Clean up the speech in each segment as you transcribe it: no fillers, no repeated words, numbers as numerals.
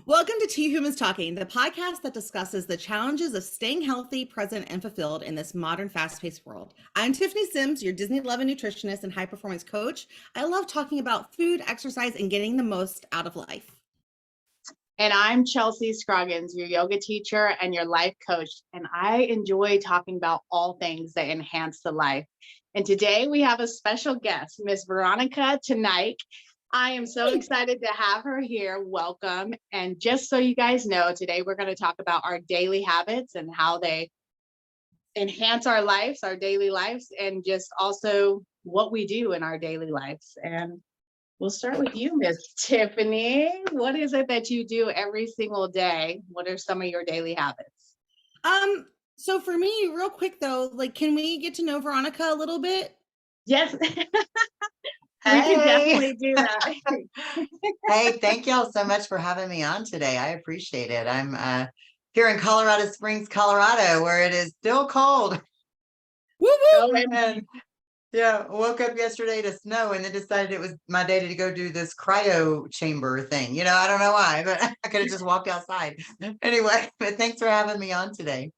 Welcome to Two Humans Talking, the podcast that discusses the challenges of staying healthy, present, and fulfilled in this modern, fast-paced world. I'm Tiffany Simms, your Disney-loving nutritionist and high-performance coach. I love talking about food, exercise, and getting the most out of life. And I'm Chelsea Scroggins, your yoga teacher and your life coach. And I enjoy talking about all things that enhance the life. And today we have a special guest, Miss Veronica Ten Eyck. I am so excited to have her here. Welcome. And just so you guys know, today we're going to talk about our daily habits and how they enhance our lives, our daily lives, and just also what we do in our daily lives. And we'll start with you, Miss Tiffany. What is it that you do every single day? What are some of your daily habits? So for me, real quick though, can we get to know Veronica a little bit? Yes. We can definitely do that. Hey, thank y'all so much for having me on today. I appreciate it. I'm here in Colorado Springs, Colorado, where it is still cold. Woo woo! And yeah, woke up yesterday to snow and then decided it was my day to go do this cryo chamber thing. I don't know why, but I could have just walked outside. Anyway, but thanks for having me on today.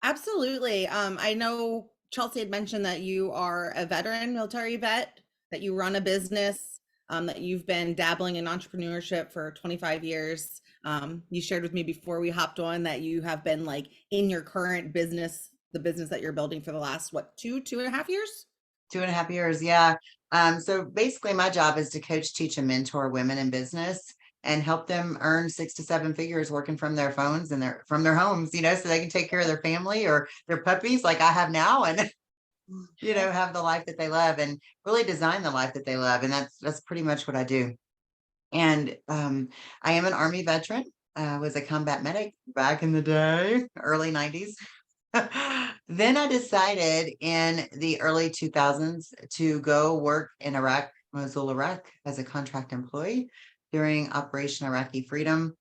Absolutely. I know Chelsea had mentioned that you are a veteran, military vet, that you run a business, that you've been dabbling in entrepreneurship for 25 years. You shared with me before we hopped on that you have been in your current business, the business that you're building for the last, two and a half years? 2.5 years, yeah. So basically my job is to coach, teach, and mentor women in business and help them earn 6 to 7 figures working from their phones and from their homes, so they can take care of their family or their puppies like I have now, and have the life that they love and really design the life that they love. And that's pretty much what I do. And I am an Army veteran. Was a combat medic back in the day, early 90s. Then I decided in the early 2000s to go work in Iraq, Mosul, Iraq, as a contract employee during Operation Iraqi Freedom.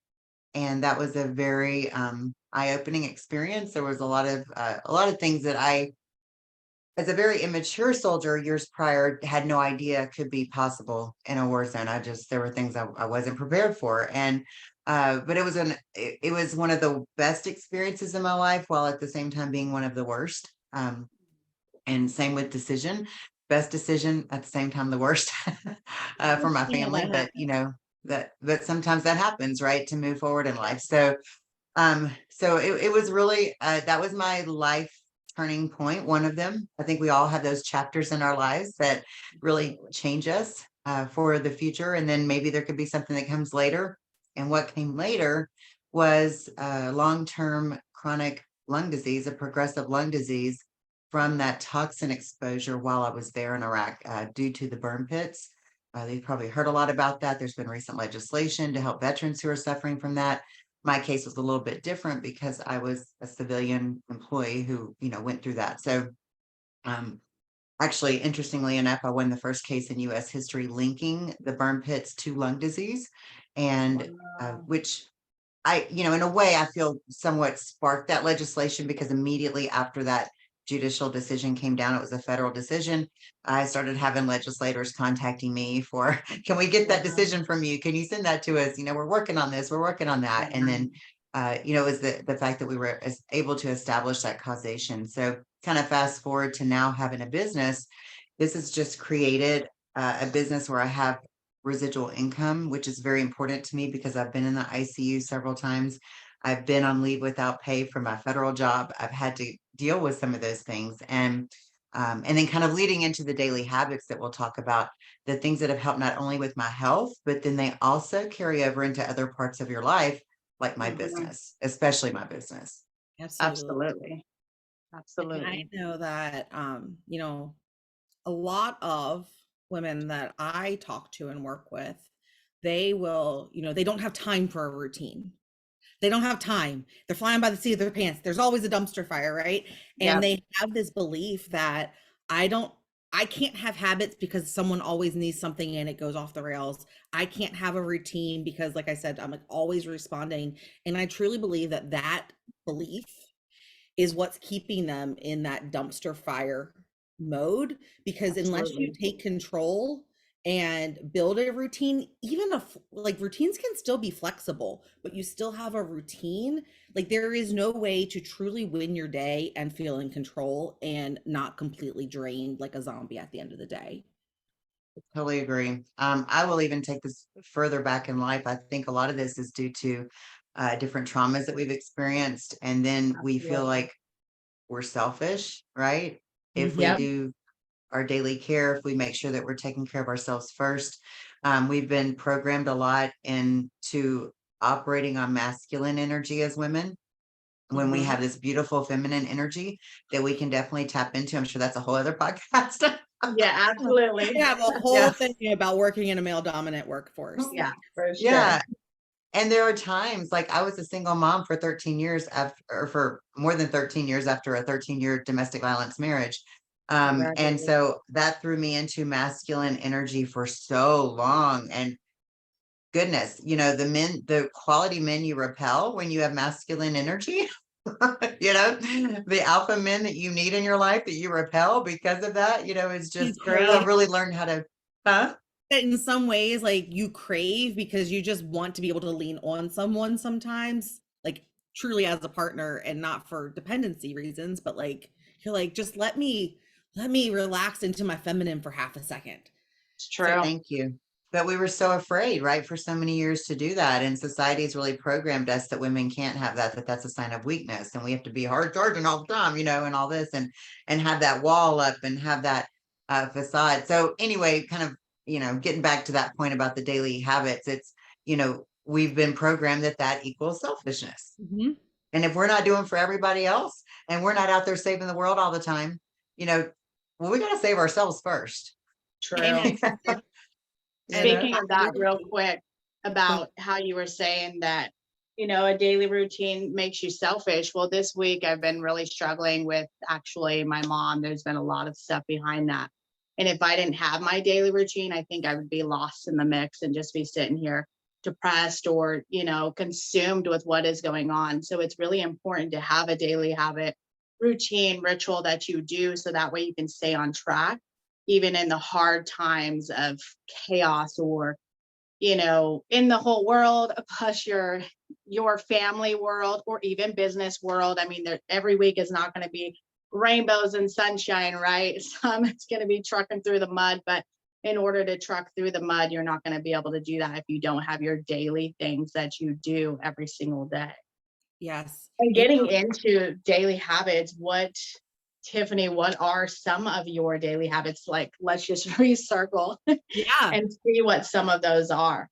And that was a very eye-opening experience. There was a lot of things that I, as a very immature soldier years prior, had no idea could be possible in a war zone. There were things I wasn't prepared for. And but it was one of the best experiences in my life, while at the same time being one of the worst. And same with best decision at the same time the worst for my family. But but sometimes that happens, right, to move forward in life. So it was really that was my life turning point, one of them. I think we all have those chapters in our lives that really change us for the future, and then maybe there could be something that comes later. And what came later was long-term chronic lung disease, a progressive lung disease from that toxin exposure while I was there in Iraq due to the burn pits. They've probably heard a lot about that. There's been recent legislation to help veterans who are suffering from that. My case was a little bit different because I was a civilian employee who, went through that. So actually, interestingly enough, I won the first case in US history linking the burn pits to lung disease, and which in a way, I feel somewhat sparked that legislation, because immediately after that judicial decision came down, it was a federal decision. I started having legislators contacting me for, can we get that decision from you? Can you send that to us? We're working on this, we're working on that. And then, it was the fact that we were able to establish that causation. So kind of fast forward to now having a business. This has just created a business where I have residual income, which is very important to me because I've been in the ICU several times. I've been on leave without pay for my federal job. I've had to deal with some of those things. And then kind of leading into the daily habits that we'll talk about, the things that have helped not only with my health, but then they also carry over into other parts of your life, like my business, especially my business. Absolutely. And I know that, a lot of women that I talk to and work with, they will, they don't have time for a routine. They don't have time. They're flying by the seat of their pants. There's always a dumpster fire, right? And they have this belief that I can't have habits because someone always needs something and it goes off the rails. I can't have a routine because, like I said, I'm always responding. And I truly believe that belief is what's keeping them in that dumpster fire mode, because unless you take control and build a routine. Even like routines can still be flexible, but you still have a routine. Like there is no way to truly win your day and feel in control and not completely drained like a zombie at the end of the day. Totally agree. I will even take this further back in life. I think a lot of this is due to different traumas that we've experienced, and then we feel Absolutely. like we're selfish, right? If we Yep. Mhm. do our daily care, if we make sure that we're taking care of ourselves first. We've been programmed a lot into operating on masculine energy as women, when we Mhm. have this beautiful feminine energy that we can definitely tap into. I'm sure that's a whole other podcast. Yeah, absolutely. I have a whole Yeah. thing about working in a male dominant workforce. Yeah, for sure. Yeah. And there are times, like I was a single mom for 13 years after, or for more than 13 years after a 13-year domestic violence marriage. And Congratulations. so that threw me into masculine energy for so long. And goodness, the quality men you repel when you have masculine energy, the alpha men that you need in your life that you repel because of that, is just, You I've crave really learned how to, huh? that in some ways, like you crave because you just want to be able to lean on someone sometimes, like truly as a partner and not for dependency reasons, but like you're like, just let me relax into my feminine for half a second. It's So true. Thank you. But we were so afraid, right, for so many years to do that. And society's really programmed us that women can't have that, that that's a sign of weakness. And we have to be hard charging all the time, and all this and have that wall up and have that facade. So anyway, kind of, getting back to that point about the daily habits, it's, we've been programmed that that equals selfishness. mhm. And if we're not doing for everybody else and we're not out there saving the world all the time, you know, well, we got to save ourselves first. And True. You know? Speaking of that, real quick, go- about how you were saying that, a daily routine makes you selfish. Well, this week I've been really struggling with actually my mom. There's been a lot of stuff behind that. And if I didn't have my daily routine, I think I would be lost in the mix and just be sitting here depressed or, consumed with what is going on. So it's really important to have a daily habit, routine, ritual that you do so that way you can stay on track even in the hard times of chaos or in the whole world, plus your family world or even business world. I mean, every week is not going to be rainbows and sunshine, right? Some it's going to be trucking through the mud, but in order to truck through the mud, you're not going to be able to do that if you don't have your daily things that you do every single day. yes. And getting into daily habits, Tiffany, what are some of your daily habits? Like, let's just recircle Yeah. and see what some of those are.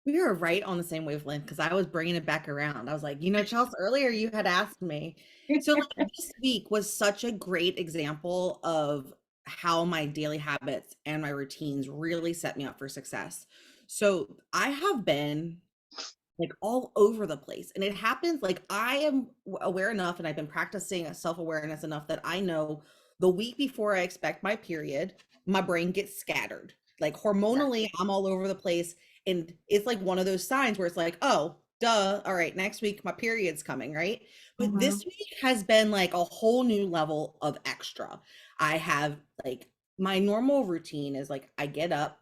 We were right on the same wavelength because I was bringing it back around. I was like, Chelsea, earlier you had asked me. So, like, this week was such a great example of how my daily habits and my routines really set me up for success. So, I have been like all over the place, and it happens like I am aware enough and I've been practicing self-awareness enough that I know the week before I expect my period, my brain gets scattered. Like hormonally, I'm all over the place. And it's like one of those signs where it's like, oh, duh. All right, next week my period's coming, right? But Mhm. this week has been like a whole new level of extra. I have like my normal routine is like I get up,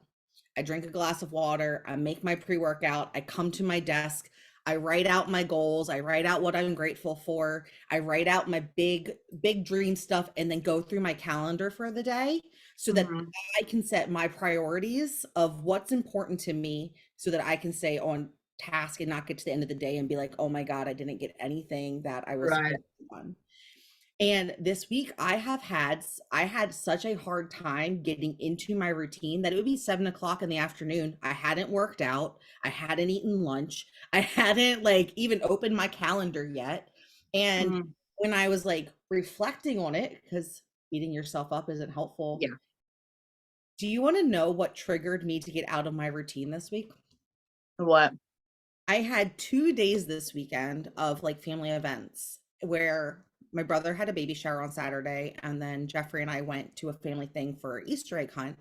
I drink a glass of water, I make my pre-workout, I come to my desk, I write out my goals, I write out what I'm grateful for, I write out my big dream stuff and then go through my calendar for the day so that Mhm. I can set my priorities of what's important to me so that I can stay on task and not get to the end of the day and be like, "Oh my God, I didn't get anything that I was Right. focused on." And this week I had such a hard time getting into my routine that it would be 7 o'clock in the afternoon. I hadn't worked out, I hadn't eaten lunch, I hadn't like even opened my calendar yet. And Mhm. when I was like reflecting on it, because beating yourself up isn't helpful, Yeah. do you want to know what triggered me to get out of my routine this week? What? I had 2 days this weekend of, like, family events where my brother had a baby shower on Saturday, and then Jeffrey and I went to a family thing for Easter egg hunt,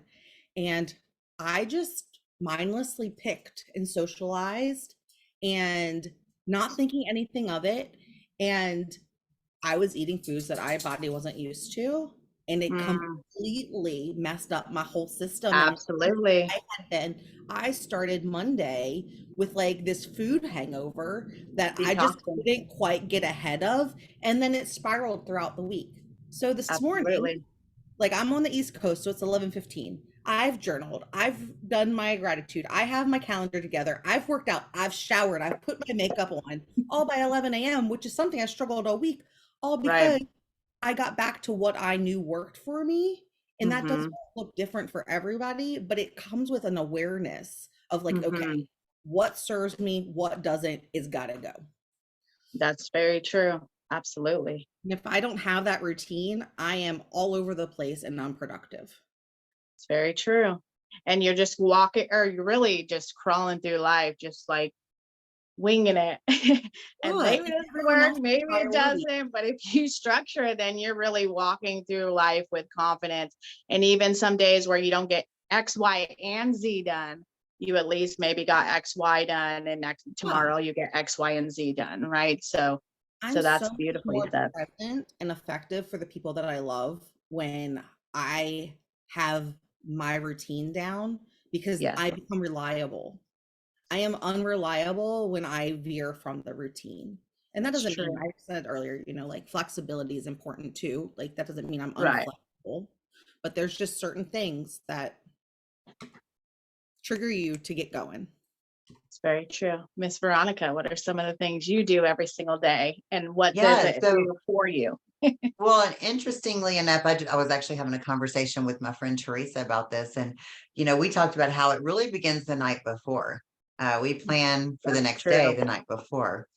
and I just mindlessly picked and socialized and not thinking anything of it, and I was eating foods that my body wasn't used to, and it Mm, completely messed up my whole system. And absolutely. I had been, I started Monday with like this food hangover that I just Detoxing. couldn't quite get ahead of. And then it spiraled throughout the week. So this morning, Absolutely. like I'm on the East Coast, so it's 11:15. I've journaled. I've done my gratitude. I have my calendar together. I've worked out. I've showered. I've put my makeup on all by 11 a.m., which is something I struggled all week, all Right. because I got back to what I knew worked for me. And that does Mm-hmm. look different for everybody, but it comes with an awareness of like, okay, Mm-hmm. what serves me, what doesn't is gotta go. That's very true. Absolutely. And if I don't have that routine, I am all over the place and non-productive. It's very true. And you're just walking, or you're really just crawling through life, just like winging it. And Good. maybe And this everyone work, else's maybe it priority. doesn't. But if you structure it, then you're really walking through life with confidence. And even some days where you don't get X, Y, and Z done, you at least maybe got X, Y done, and next Yeah. tomorrow you get X, Y, and Z done, right? So I'm so so that's much beautifully more said. present and effective for the people that I love when I have my routine down because Yes, I become reliable. I am unreliable when I veer from the routine. And that it's doesn't mean, true. I said earlier, like flexibility is important too. Like that doesn't mean I'm Right. unflexible, but there's just certain things that trigger you to get going. It's very true. Miss Veronica, what are some of the things you do every single day, and what does Yeah. it So, do for you? well, and interestingly enough, I was actually having a conversation with my friend Teresa about this. And, we talked about how it really begins the night before. We plan for the That's next day true. the night before.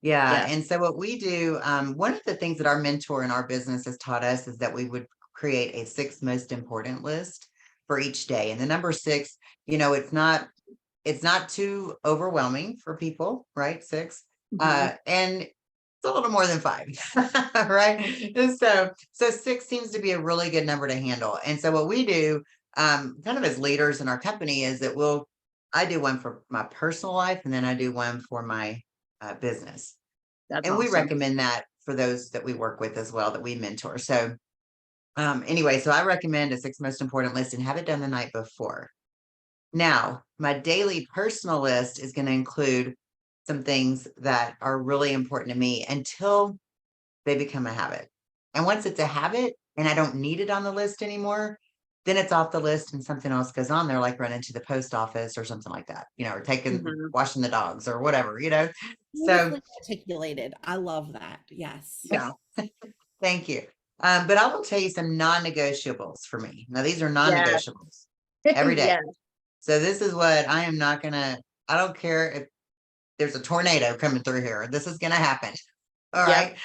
Yeah. Yes. And so what we do, one of the things that our mentor in our business has taught us is that we would create a 6 most important list for each day. And the number 6, it's not too overwhelming for people, right? 6. Mhm. And it's a little more than 5, right? And so 6 seems to be a really good number to handle. And so what we do, kind of as leaders in our company, is that I do one for my personal life, and then I do one for my business. That's And we awesome. recommend that for those that we work with as well, that we mentor. So anyway, so I recommend a 6 most important list and have it done the night before. Now, my daily personal list is going to include some things that are really important to me until they become a habit. And once it's a habit and I don't need it on the list anymore, then it's off the list and something else goes on there, like running to the post office or something like that, or Mhm. washing the dogs or whatever. So Beautifully articulated. I love that. Yes. Yeah. thank you. But I will tell you some non-negotiables for me. Now, these are Yes. non-negotiables every day. Yes. So this is what I am not gonna, I don't care if there's a tornado coming through here. This is gonna happen. All Yep. right.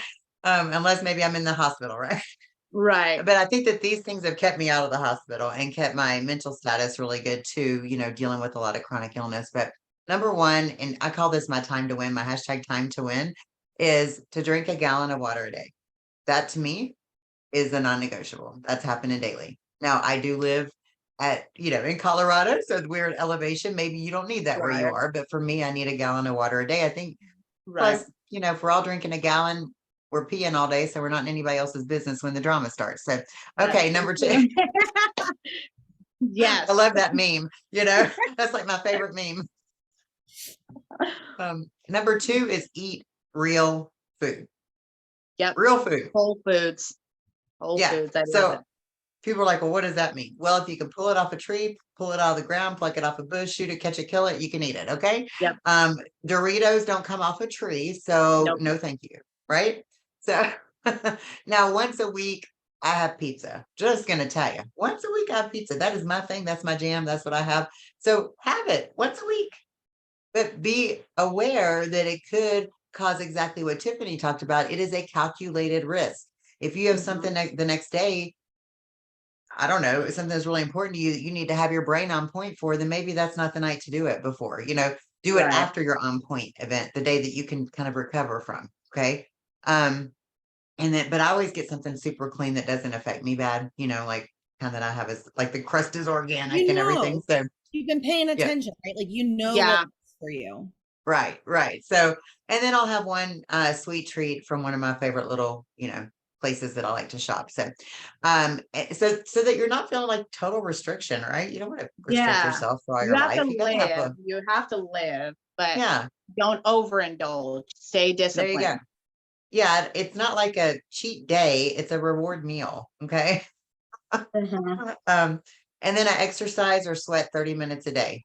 Unless maybe I'm in the hospital, right? Right. But I think that these things have kept me out of the hospital and kept my mental status really good too, dealing with a lot of chronic illness. But number one, and I call this my time to win, my hashtag time to win, is to drink a gallon of water a day. That to me is a non-negotiable. That's happening daily. Now I do live in Colorado, so we're at elevation. Maybe you don't need that where you Right. are, but for me, I need a gallon of water a day. I think Right. plus, if we're all drinking a gallon, we're peeing all day, so we're not in anybody else's business when the drama starts. So, That's okay, so number 2. true. I Yes. love that meme. That's like my favorite meme. Number 2 is eat real food. Yep. Real food. Whole Foods. Whole Yeah. Foods. I love it. So people are like, well, what does that mean? Well, if you can pull it off a tree, pull it out of the ground, pluck it off a bush, shoot it, catch it, kill it, you can eat it. Okay. Yep. Doritos don't come off a tree, so Nope. no, thank you. Right. So now once a week, I have pizza. Just gonna tell you, once a week I have pizza. That is my thing. That's my jam. That's what I have. So have it once a week, but be aware that it could cause exactly what Tiffany talked about. It is a calculated risk. If you have something Mhm. the next day, I don't know, something that's really important to you that you need to have your brain on point for, then maybe that's not the night to do it before, do it Right. after your on point event, the day that you can kind of recover from. Okay. Um, and then, but I always get something super clean that doesn't affect me bad, like kind that I have is like the crust is organic You and everything. know, So you've been paying yeah, attention, right? Like what Yeah. works for you. right. So, and then I'll have one sweet treat from one of my favorite little, places that I like to shop. So, so that you're not feeling like total restriction, right? You don't want to restrict Yeah. yourself for all You your have to life. You got to have live. a, You have to live, but yeah, don't overindulge. Stay there you go. disciplined. Yeah, it's not like a cheat day, it's a reward meal. Okay. Mhm. Um, and then I exercise or sweat 30 minutes a day.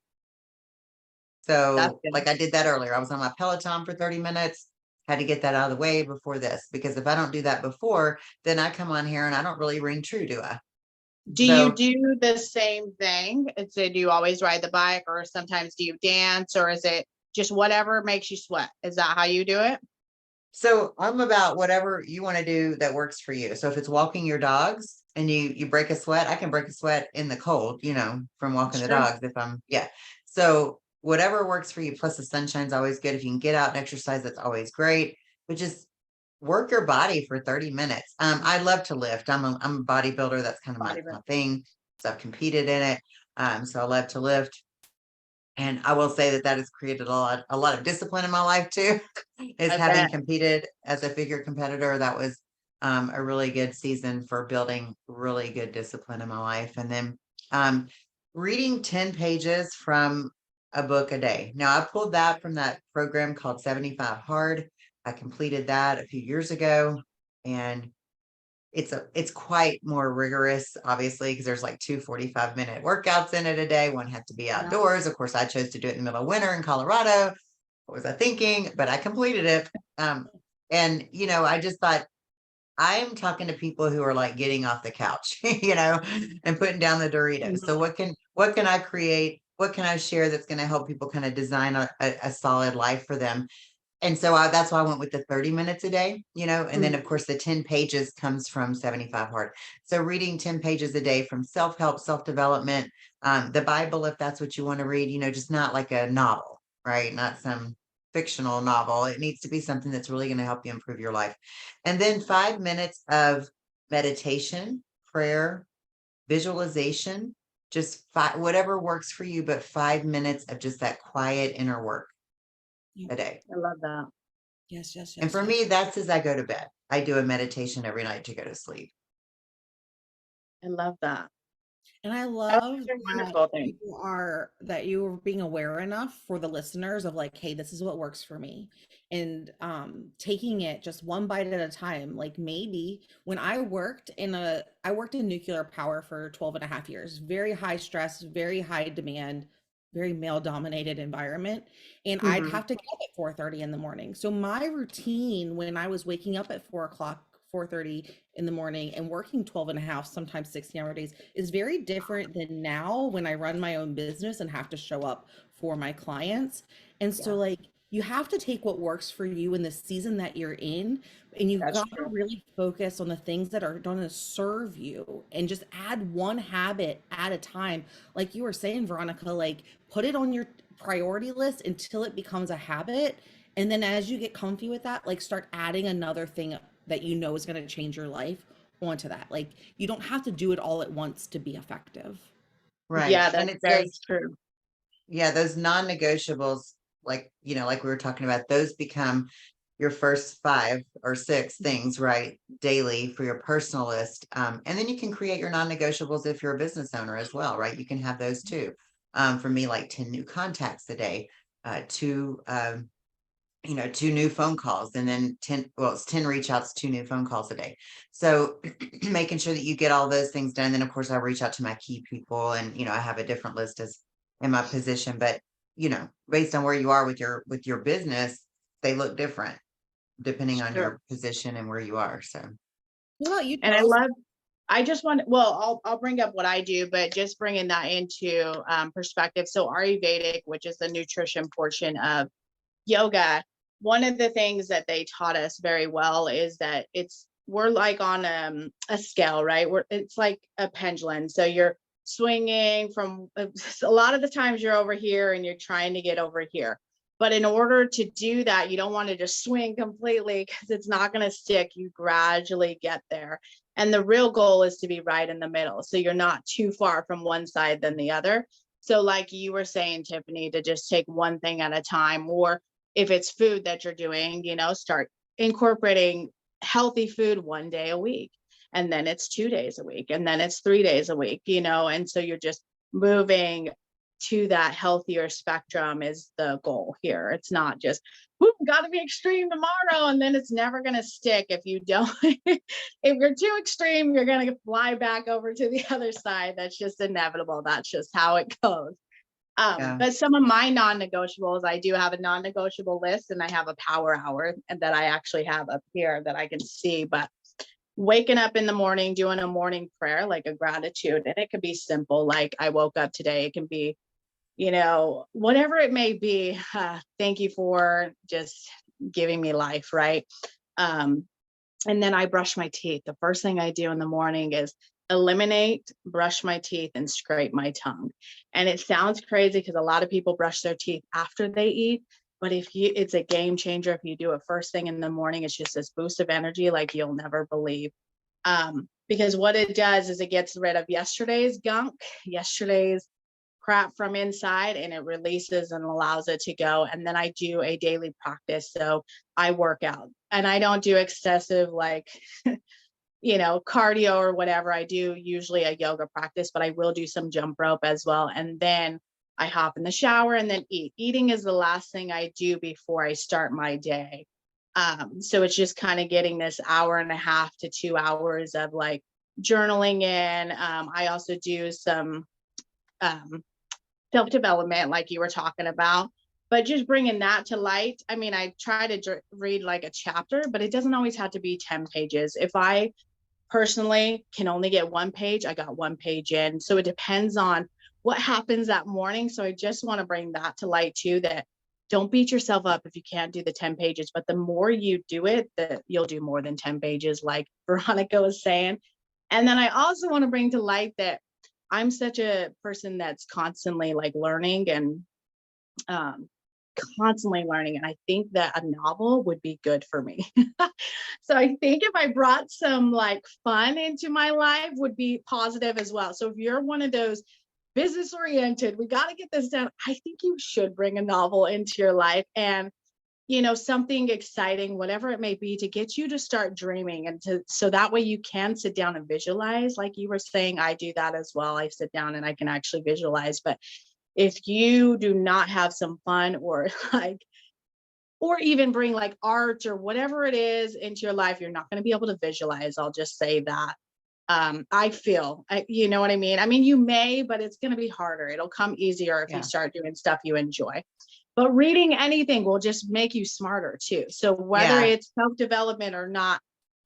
That's So, good. like I did that earlier, I was on my Peloton for 30 minutes, had to get that out of the way before this, because if I don't do that before, then I come on here and I don't really ring true, do I? Do you So, do the same thing? So do you always ride the bike, or sometimes do you dance, or is it just whatever makes you sweat? Is that how you do it? so I'm about whatever you want to do that works for you. So if it's walking your dogs and you break a sweat, I can break a sweat in the cold, from walking the Sure. dogs if I'm, yeah. So whatever works for you, plus the sunshine's always good. If you can get out and exercise, that's always great. But just work your body for 30 minutes. I love to lift. I'm a bodybuilder. That's kind of my Bodybuilding. thing. So I've competed in it. So I love to lift. And I will say that that has created a lot of discipline in my life too. Is I having bet. competed as a figure competitor, that was a really good season for building really good discipline in my life. And then um, reading 10 pages from a book a day. Now I pulled that from that program called 75 Hard. I completed that a few years ago, and it's quite more rigorous, obviously, because there's like 2 45-minute workouts in it a day. One had to be Yeah. outdoors. Of course, I chose to do it in the middle of winter in Colorado. What was I thinking? But I completed it. And I just thought, I am talking to people who are like getting off the couch, and putting down the Doritos. So Mhm. what can I create? What can I share that's going to help people kind of design a solid life for them? And so that's why I went with the 30 minutes a day, and then of Mhm. course the 10 pages comes from 75 Hard. So reading 10 pages a day from self-help, self-development, the Bible, if that's what you want to read, just not like a novel, right? Not some fictional novel. It needs to be something that's really going to help you improve your life. And then 5 minutes of meditation, prayer, visualization, just whatever works for you, but 5 minutes of just that quiet inner work Yeah. a day. I love that. Yes, yes, And yes, for yes. me, that's as I go to bed. I do a meditation every night to go to sleep. I love that. And I That's love such a that wonderful thing. you are being aware enough for the listeners of like, hey, this is what works for me. And taking it just one bite at a time. Like maybe when I worked in nuclear power for 12 and a half years, very high stress, very high demand, very male dominated environment. And I'd Mhm. have to get up at 4:30 in the morning. So my routine when I was waking up at 4 o'clock, 4:30 in the morning and working 12 and a half, sometimes 16-hour days is very different than now when I run my own business and have to show up for my clients. And so Yeah, like you have to take what works for you in the season that you're in, and you've that's got to true. really focus on the things that are going to serve you and just add one habit at a time. Like you were saying, Veronica, like put it on your priority list until it becomes a habit. And then as you get comfy with that, like start adding another thing that you know is going to change your life onto that. Like you don't have to do it all at once to be effective. Right. Yeah, And that's it's very those, true. yeah, those non-negotiables, like we were talking about, those become your first 5 or 6 things, right, daily for your personal list. And then you can create your non-negotiables if you're a business owner as well, right? You can have those too. For me, like 10 new contacts a day, two 2 new phone calls, and then 10, well, it's 10 reach outs, 2 new phone calls a day. So making sure that you get all those things done. Then of course I reach out to my key people, and I have a different list as in my position, but based on where you are with your business, they look different depending on Sure. your position and where you are. So What about you, And I Chelsea? love, I just want, well, I'll bring up what I do, but just bringing that into perspective. So Ayurvedic, which is the nutrition portion of yoga, one of the things that they taught us very well is that we're like on a scale, right? It's like a pendulum. So you're swinging from a lot of the times you're over here and you're trying to get over here. But in order to do that, you don't want to just swing completely because it's not going to stick. You gradually get there. And the real goal is to be right in the middle. So you're not too far from one side than the other. So like you were saying, Tiffany, to just take one thing at a time, or if it's food that you're doing, start incorporating healthy food 1 day a week, and then it's 2 days a week, and then it's 3 days a week, and so you're just moving to that healthier spectrum is the goal here. It's not just, got to be extreme tomorrow, and then it's never going to stick if you don't. If you're too extreme, you're going to fly back over to the other side. That's just inevitable. That's just how it goes. But some of my non-negotiables, I do have a non-negotiable list, and I have a power hour that I actually have up here that I can see. But waking up in the morning, doing a morning prayer, like a gratitude, and it could be simple, like I woke up today. It can be, whatever it may be. Thank you for just giving me life, right? And then I brush my teeth. The first thing I do in the morning is eliminate, brush my teeth, and scrape my tongue. And it sounds crazy because a lot of people brush their teeth after they eat, but it's a game changer. If you do it first thing in the morning, it's just this boost of energy like you'll never believe. Because what it does is it gets rid of yesterday's gunk, yesterday's crap from inside, and it releases and allows it to go. And then I do a daily practice. So I work out, and I don't do excessive like cardio or whatever. I do usually a yoga practice, but I will do some jump rope as well. And then I hop in the shower and then eat. Eating is the last thing I do before I start my day. So it's just kind of getting this 1.5 to 2 hours of like journaling in. I also do some self-development like you were talking about, but just bringing that to light. I mean, I try to read like a chapter, but it doesn't always have to be 10 pages. If I personally can only get 1 page, I got 1 page in. So it depends on what happens that morning. So I just want to bring that to light too, that don't beat yourself up if you can't do the 10 pages, but the more you do it, that you'll do more than 10 pages, like Veronica was saying. And then I also want to bring to light that I'm such a person that's constantly like learning and constantly learning. And I think that a novel would be good for me. So I think if I brought some like fun into my life would be positive as well. So if you're one of those business oriented, we got to get this done, I think you should bring a novel into your life, and something exciting, whatever it may be, to get you to start dreaming, and so that way you can sit down and visualize. Like you were saying, I do that as well. I sit down and I can actually visualize. But if you do not have some fun or even bring like art or whatever it is into your life, you're not going to be able to visualize. I'll just say that. I feel, you know what I mean? I mean, you may, but it's going to be harder. It'll come easier if you start doing stuff you enjoy. But reading anything will just make you smarter too. So whether it's self-development or not,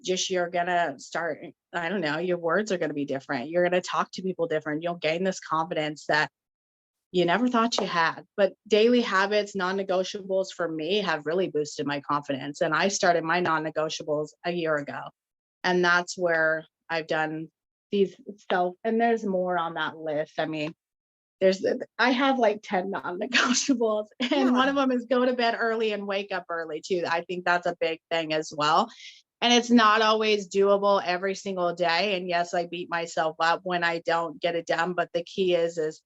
just you're going to start, I don't know, your words are going to be different. You're going to talk to people different. You'll gain this confidence that you never thought you had. But daily habits, non-negotiables for me have really boosted my confidence. And I started my non-negotiables a year ago. And that's where I've done these and there's more on that list. I mean, I have like 10 non-negotiables, and one of them is go to bed early and wake up early too. I think that's a big thing as well. And it's not always doable every single day. And yes, I beat myself up when I don't get it done. But the key is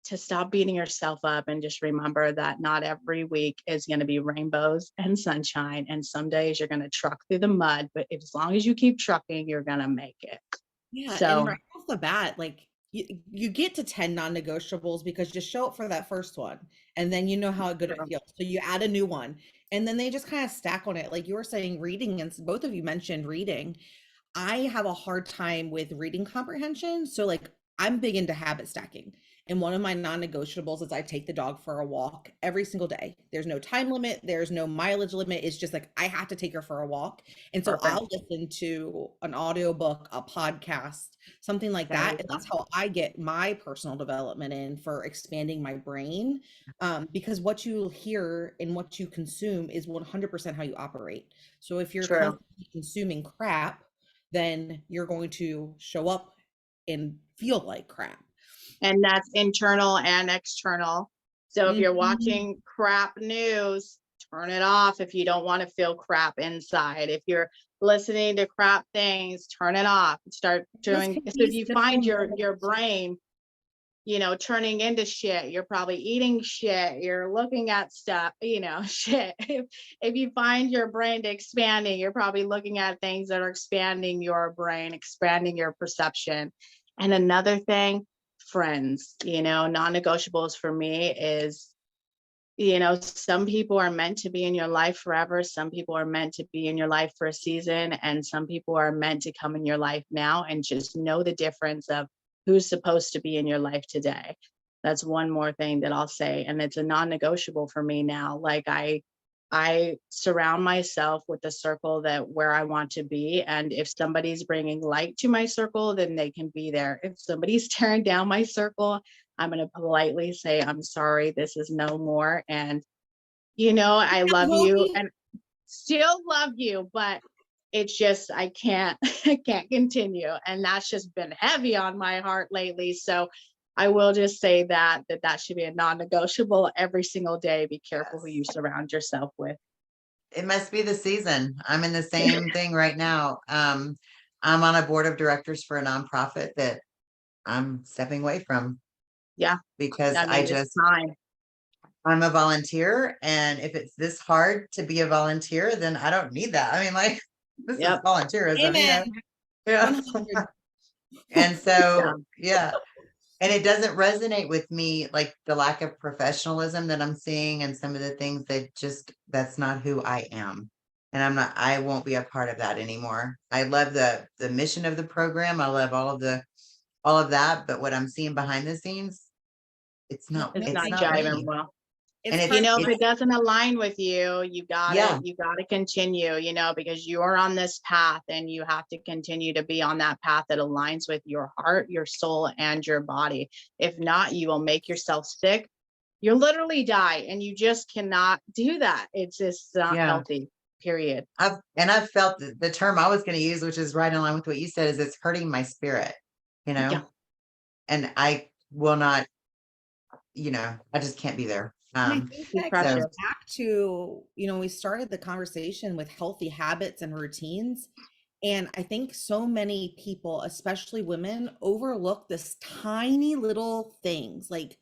to stop beating yourself up and just remember that not every week is going to be rainbows and sunshine. And some days you're going to truck through the mud, but as long as you keep trucking, you're going to make it. Yeah. So, and right off the bat, like you get to 10 non-negotiables because just show up for that first one, and then you know how good it feels. So you add a new one, and then they just kind of stack on it. Like you were saying, reading, and both of you mentioned reading. I have a hard time with reading comprehension. So like I'm big into habit stacking. And one of my non-negotiables is I take the dog for a walk every single day. There's no time limit. There's no mileage limit. It's just like, I have to take her for a walk. And so I'll listen to an audiobook, a podcast, something like that. And that's how I get my personal development in for expanding my brain. Because what you hear and what you consume is 100% how you operate. So if you're constantly consuming crap, then you're going to show up and feel like crap. And that's internal and external. So if you're watching crap news, turn it off if you don't want to feel crap inside. If you're listening to crap things, turn it off. Start doing, so if you find your brain turning into shit. You're probably eating shit. You're looking at stuff, shit. If you find your brain expanding, you're probably looking at things that are expanding your brain, expanding your perception. And another thing, friends, non-negotiables for me is, some people are meant to be in your life forever. Some people are meant to be in your life for a season, and some people are meant to come in your life now, and just know the difference of who's supposed to be in your life today. That's one more thing that I'll say. And it's a non-negotiable for me now. Like I surround myself with the circle where I want to be. And if somebody's bringing light to my circle, then they can be there. If somebody's tearing down my circle, I'm going to politely say, I'm sorry, this is no more. And, I love you and still love you, but it's just, I can't continue. And that's just been heavy on my heart lately. So I will just say that should be a non-negotiable every single day. Be careful who you surround yourself with. It must be the season. I'm in the same thing right now. I'm on a board of directors for a nonprofit that I'm stepping away from. Yeah. Because I'm a volunteer. And if it's this hard to be a volunteer, then I don't need that. I mean, like, this is volunteerism, Amen. Yeah. And so, yeah. And it doesn't resonate with me, like the lack of professionalism that I'm seeing and some of the things that's not who I am. And I won't be a part of that anymore. I love the mission of the program. I love all of that. But what I'm seeing behind the scenes, it's not jiving well. And if it doesn't align with you, you gotta continue, because you are on this path and you have to continue to be on that path that aligns with your heart, your soul, and your body. If not, you will make yourself sick. You'll literally die, and you just cannot do that. It's just not healthy, period. I've felt the term I was going to use, which is right in line with what you said, is it's hurting my spirit, and I will not, I just can't be there. I think that goes back to, we started the conversation with healthy habits and routines. And I think so many people, especially women, overlook this tiny little things, like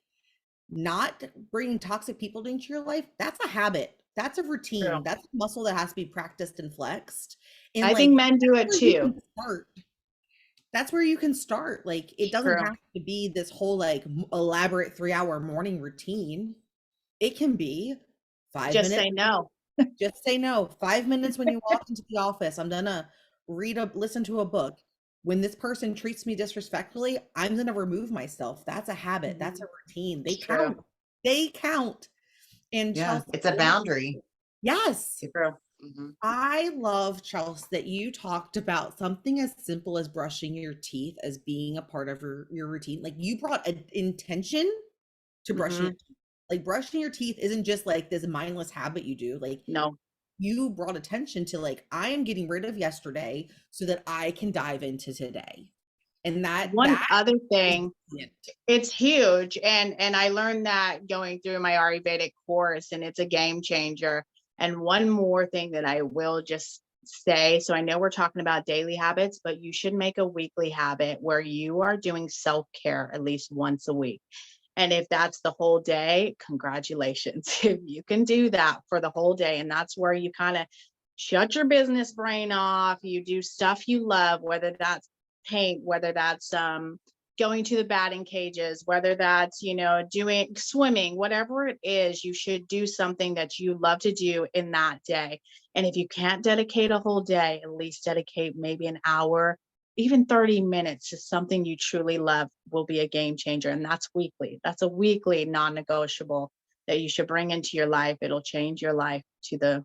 not bringing toxic people into your life. That's a habit. That's a routine. True. That's a muscle that has to be practiced and flexed. And I think men do it too. That's where you can start. Like, it doesn't have to be this whole like elaborate 3-hour morning routine. It can be 5 minutes. Just say no. Just say no. 5 minutes when you walk into the office. I'm gonna listen to a book. When this person treats me disrespectfully, I'm gonna remove myself. That's a habit. That's a routine. They count. They count. And Chelsea, it's a boundary. Yes. True. I love, Chelsea, that you talked about something as simple as brushing your teeth as being a part of your routine. Like, you brought an intention to brushing your teeth. Like, brushing your teeth isn't just like this mindless habit you do. Like, no, you brought attention to, like, I am getting rid of yesterday so that I can dive into today. And that other thing, it's huge. And I learned that going through my Ayurvedic course, and it's a game changer. And one more thing that I will just say, so I know we're talking about daily habits, but you should make a weekly habit where you are doing self-care at least once a week. And if that's the whole day, congratulations. If you can do that for the whole day, and that's where you kind of shut your business brain off, you do stuff you love, whether that's paint, whether that's going to the batting cages, whether that's, doing swimming, whatever it is, you should do something that you love to do in that day. And if you can't dedicate a whole day, at least dedicate maybe an hour, even 30 minutes to something you truly love will be a game changer. And that's weekly. That's a weekly non-negotiable that you should bring into your life. It'll change your life to the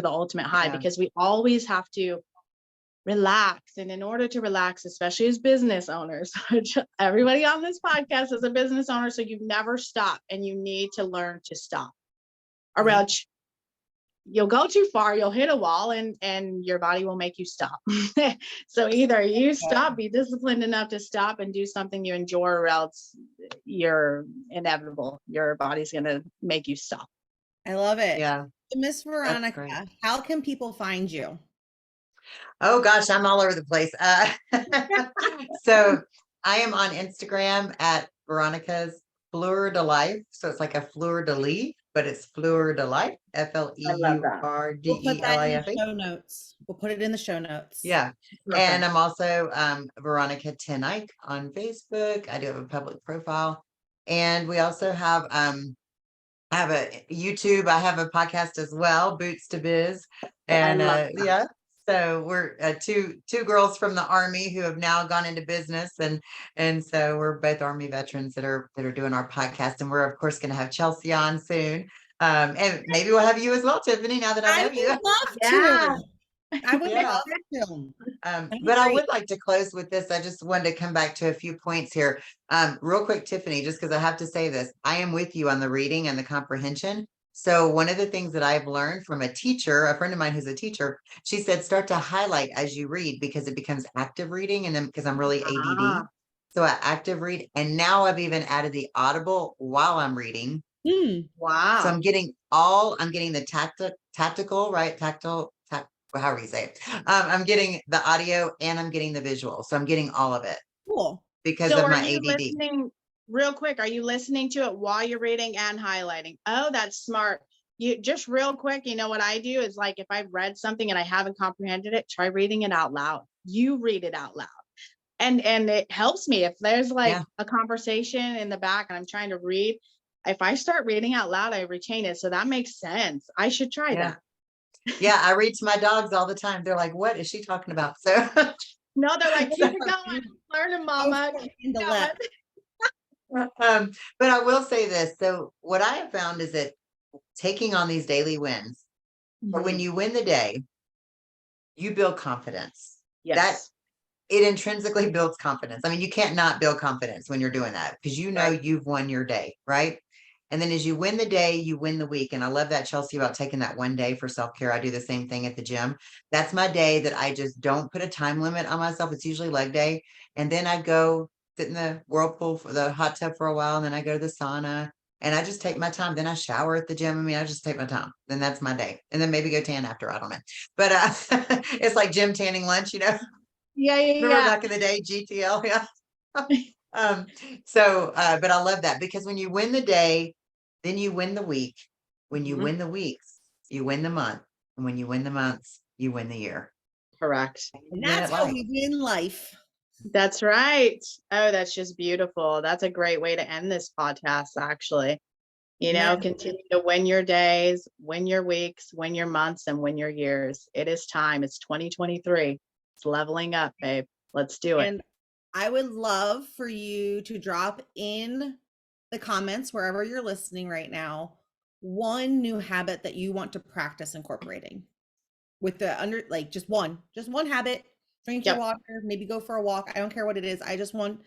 ultimate high, because we always have to relax. And in order to relax, especially as business owners, which everybody on this podcast is a business owner, so you never stop, and you need to learn to stop, or else you'll go too far, you'll hit a wall, and your body will make you stop. So either you stop, be disciplined enough to stop and do something you enjoy, or else you're inevitable. Your body's going to make you stop. I love it. Yeah. Miss Veronica, how can people find you? Oh gosh, I'm all over the place. So I am on Instagram at Veronica's Fleur de Life. So it's like a fleur de lis, but it's Fleur de Life, I love that. We'll put that in the FLEURDELIFE. show notes. We'll put it in the show notes. Yeah. Perfect. And I'm also Veronica Ten Eyck on Facebook. I do have a public profile. And we also have I have a YouTube. I have a podcast as well, Boots to Biz. And love that. yeah. So we're two girls from the Army who have now gone into business, and so we're both Army veterans that are doing our podcast, and we're of course going to have Chelsea on soon, and maybe we'll have you as well, Tiffany. Now that I know you, would love Yeah. to. I would Yeah. love to. but I great. would like to close with this. I just wanted to come back to a few points here, real quick, Tiffany, just because I have to say this. I am with you on the reading and the comprehension. So one of the things that I've learned from a teacher, a friend of mine who's a teacher, she said, start to highlight as you read because it becomes active reading. And then because I'm really ADD, Ah. so I active read. And now I've even added the audible while I'm reading. Wow. So I'm getting the tactical, right? However you say it. I'm getting the audio and I'm getting the visual. So I'm getting all of it Cool. because So of are my you ADD. listening real quick? Are you listening to it while you're reading and highlighting? Oh, that's smart. You just real quick, you know what I do is like if I've read something and I haven't comprehended it, try reading it out loud. You read it out loud. And it helps me if there's like a conversation in the back and I'm trying to read. If I start reading out loud, I retain it. So that makes sense. I should try that. Yeah, I read to my dogs all the time. They're like, what is she talking about? So No, they're like, keep it going, learning, mama. Keep going. But I will say this. So what I have found is that taking on these daily wins, but when you win the day, you build confidence. Yes. It intrinsically builds confidence. I mean, you can't not build confidence when you're doing that because you know you've won your day, right? And then as you win the day, you win the week. And I love that, Chelsea, about taking that one day for self-care. I do the same thing at the gym. That's my day that I just don't put a time limit on myself. It's usually leg day. And then I go sit in the whirlpool for the hot tub for a while. And then I go to the sauna and I just take my time. Then I shower at the gym. I mean, I just take my time. Then that's my day. And then maybe go tan after. I don't know. But it's like gym tanning lunch, you know? Yeah. Remember back in the day, GTL? Yeah. But I love that because when you win the day, then you win the week. When you win the weeks, you win the month. And when you win the months, you win the year. Correct. And that's how we win life. That's right. Oh, that's just beautiful. That's a great way to end this podcast, actually. You know, continue to win your days, win your weeks, win your months, and win your years. It is time. It's 2023. It's leveling up, babe. Let's do it. And I would love for you to drop in the comments wherever you're listening right now, one new habit that you want to practice incorporating with the just one habit. Drink your water, maybe go for a walk. I don't care what it is. I just want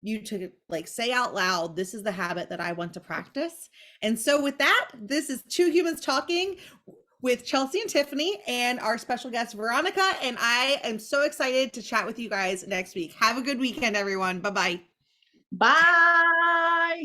you to say out loud, this is the habit that I want to practice. And so with that, this is Two Humans Talking with Chelsea and Tiffany and our special guest, Veronica. And I am so excited to chat with you guys next week. Have a good weekend, everyone. Bye-bye. Bye.